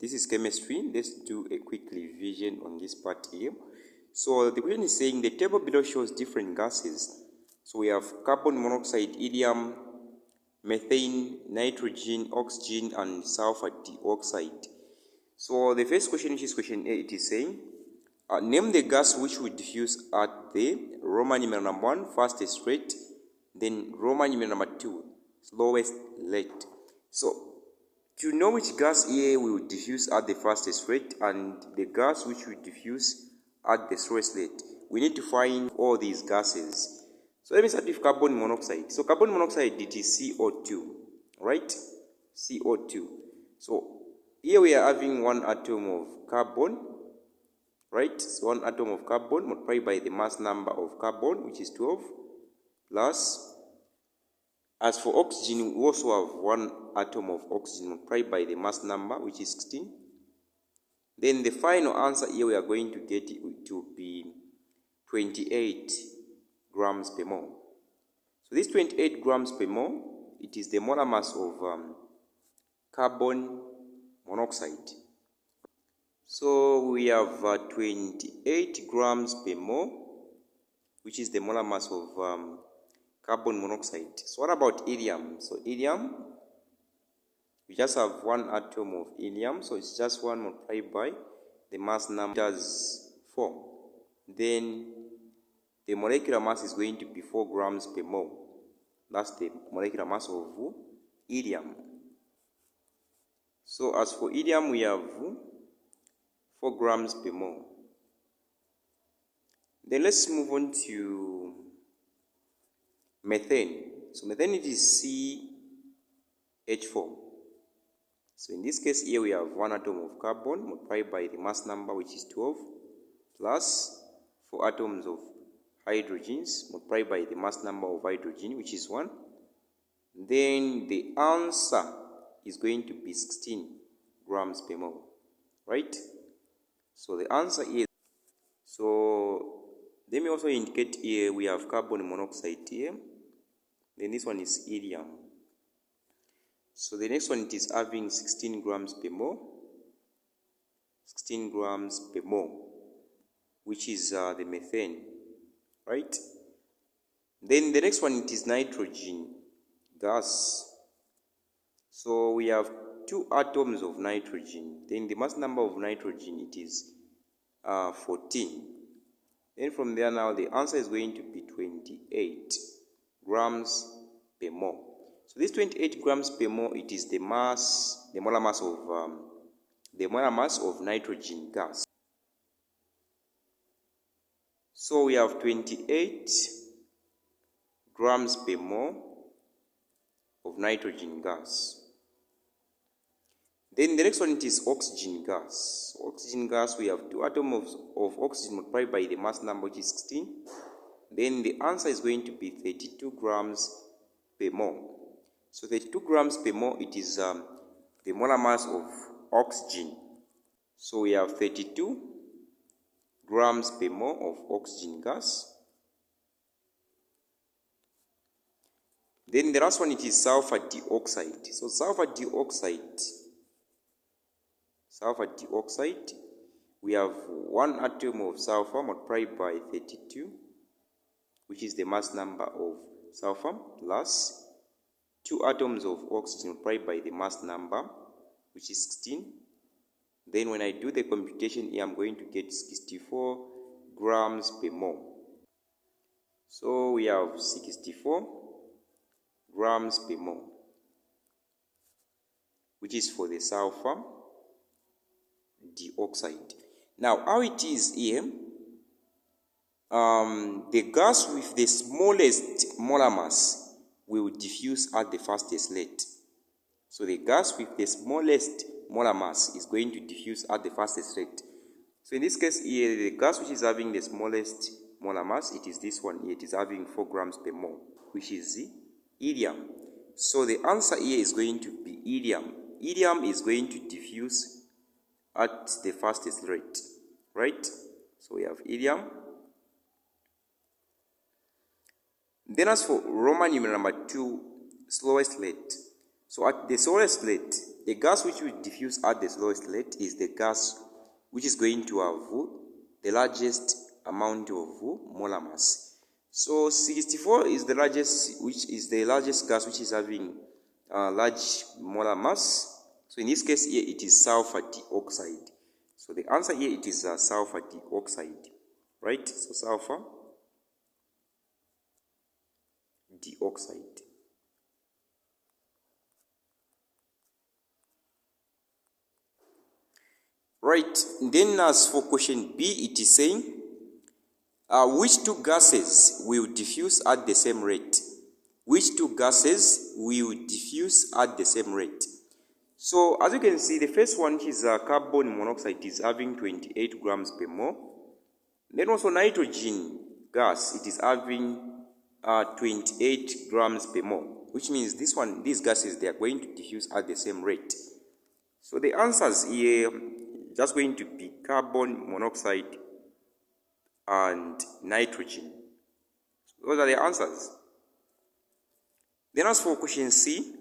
this is chemistry. Let's do a quick revision on this part here. So the question is saying the table below shows different gases. So we have carbon monoxide, helium, methane, nitrogen, oxygen, and sulfur dioxide. So the first question, which is question A, it is saying, name the gas which will diffuse at the Roman numeral number 1, fastest rate, then Roman numeral number 2, slowest rate. So to know which gas here will diffuse at the fastest rate and the gas which will diffuse at the slowest rate, we need to find all these gases. So let me start with carbon monoxide. So carbon monoxide, it is CO2, right? CO2. So here we are having one atom of carbon, right? So one atom of carbon multiplied by the mass number of carbon, which is 12, plus, as for oxygen, we also have one atom of oxygen multiplied by the mass number, which is 16. Then the final answer here we are going to get it to be 28 grams per mole. So this 28 grams per mole, it is the molar mass of carbon monoxide. So we have 28 grams per mole, which is the molar mass of carbon monoxide. So what about helium? So helium, we just have one atom of helium, so it's just 1 multiplied by the mass number, as 4. Then the molecular mass is going to be 4 grams per mole. That's the molecular mass of helium. So as for helium, we have 4 grams per mole. Then let's move on to methane. So methane, it is CH4. So in this case here we have one atom of carbon multiplied by the mass number, which is 12, plus 4 atoms of hydrogens multiplied by the mass number of hydrogen, which is 1. Then the answer is going to be 16 grams per mole, right? So the answer is, so let me also indicate here we have carbon monoxide here. Then this one is helium. So the next one, it is having 16 grams per mole. 16 grams per mole, which is the methane, right? Then the next one, it is nitrogen gas. So we have 2 atoms of nitrogen. Then the mass number of nitrogen, it is 14. Then from there now, the answer is going to be 28 grams per mole. So this 28 grams per mole, it is the mass, the molar mass of nitrogen gas. So we have 28 grams per mole of nitrogen gas. Then the next one, it is oxygen gas. So oxygen gas, we have 2 atoms of oxygen multiplied by the mass number, which is 16. Then the answer is going to be 32 grams per mole. So 32 grams per mole, it is the molar mass of oxygen. So we have 32 grams per mole of oxygen gas. Then the last one, it is sulfur dioxide. So sulfur dioxide, we have 1 atom of sulfur multiplied by 32, which is the mass number of sulfur, plus 2 atoms of oxygen multiplied by the mass number, which is 16. Then when I do the computation here, I'm going to get 64 grams per mole. So we have 64 grams per mole, which is for the sulfur dioxide. Now, how it is here, the gas with the smallest molar mass will diffuse at the fastest rate. So the gas with the smallest molar mass is going to diffuse at the fastest rate. So in this case here, the gas which is having the smallest molar mass, it is this one here. It is having 4 grams per mole, which is the helium. So the answer here is going to be helium. Helium is going to diffuse at the fastest rate, right? So we have helium. Then as for Roman numeral number 2, slowest rate. So at the slowest rate, the gas which will diffuse at the slowest rate is the gas which is going to have the largest amount of molar mass. So 64 is the largest, which is the largest gas which is having large molar mass. So in this case here it is sulfur dioxide. So the answer here it is sulfur dioxide, right? So sulfur dioxide. Right, then as for question B, it is saying which two gases will diffuse at the same rate? Which two gases will diffuse at the same rate? So as you can see, the first one, which is carbon monoxide, is having 28 grams per mole. Then also nitrogen gas, it is having 28 grams per mole, which means these gases, they are going to diffuse at the same rate. So the answers here just going to be carbon monoxide and nitrogen. So those are the answers. Then as for question C,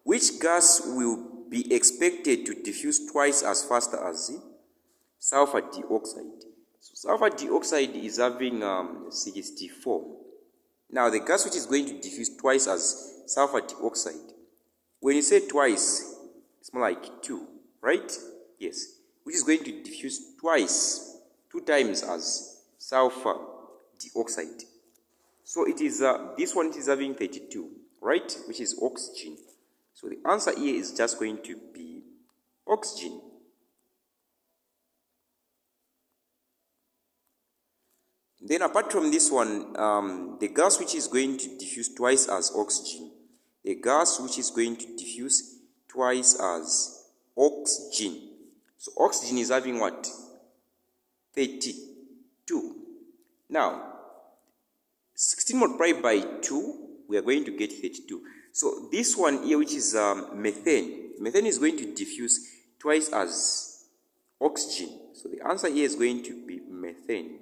which gas will be expected to diffuse twice as fast as sulfur dioxide? So sulfur dioxide is having 64. Now the gas which is going to diffuse twice as sulfur dioxide, when you say twice, it's more like 2, right? Yes, which is going to diffuse twice, 2 times as sulfur dioxide. So it is this one is having 32, right? Which is oxygen. So the answer here is just going to be oxygen. Then apart from this one, the gas which is going to diffuse twice as oxygen, the gas which is going to diffuse twice as oxygen. So oxygen is having what? 32. Now, 16 multiplied by 2, we are going to get 32. So this one here, which is methane, methane is going to diffuse twice as oxygen. So the answer here is going to be methane.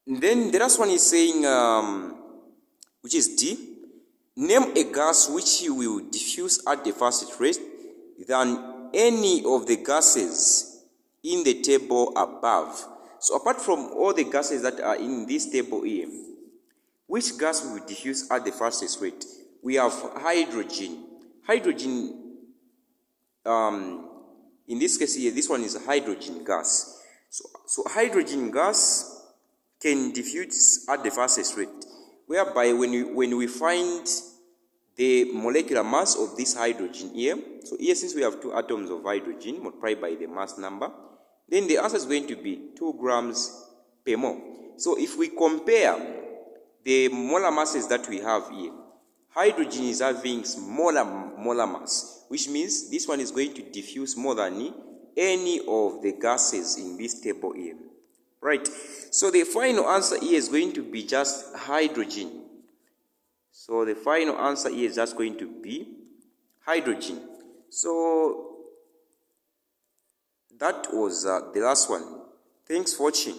And then the last one is saying, which is D, name a gas which will diffuse at the fastest rate than any of the gases in the table above. So apart from all the gases that are in this table here, which gas will diffuse at the fastest rate? We have hydrogen. Hydrogen, in this case here, this one is hydrogen gas. So hydrogen gas can diffuse at the fastest rate, whereby when we find the molecular mass of this hydrogen here, so here since we have 2 atoms of hydrogen multiplied by the mass number, then the answer is going to be 2 grams per mole. So if we compare the molar masses that we have here, hydrogen is having smaller molar mass, which means this one is going to diffuse more than any of the gases in this table here. Right, so the final answer here is going to be just hydrogen. So the final answer here is just going to be hydrogen. So that was the last one. Thanks for watching.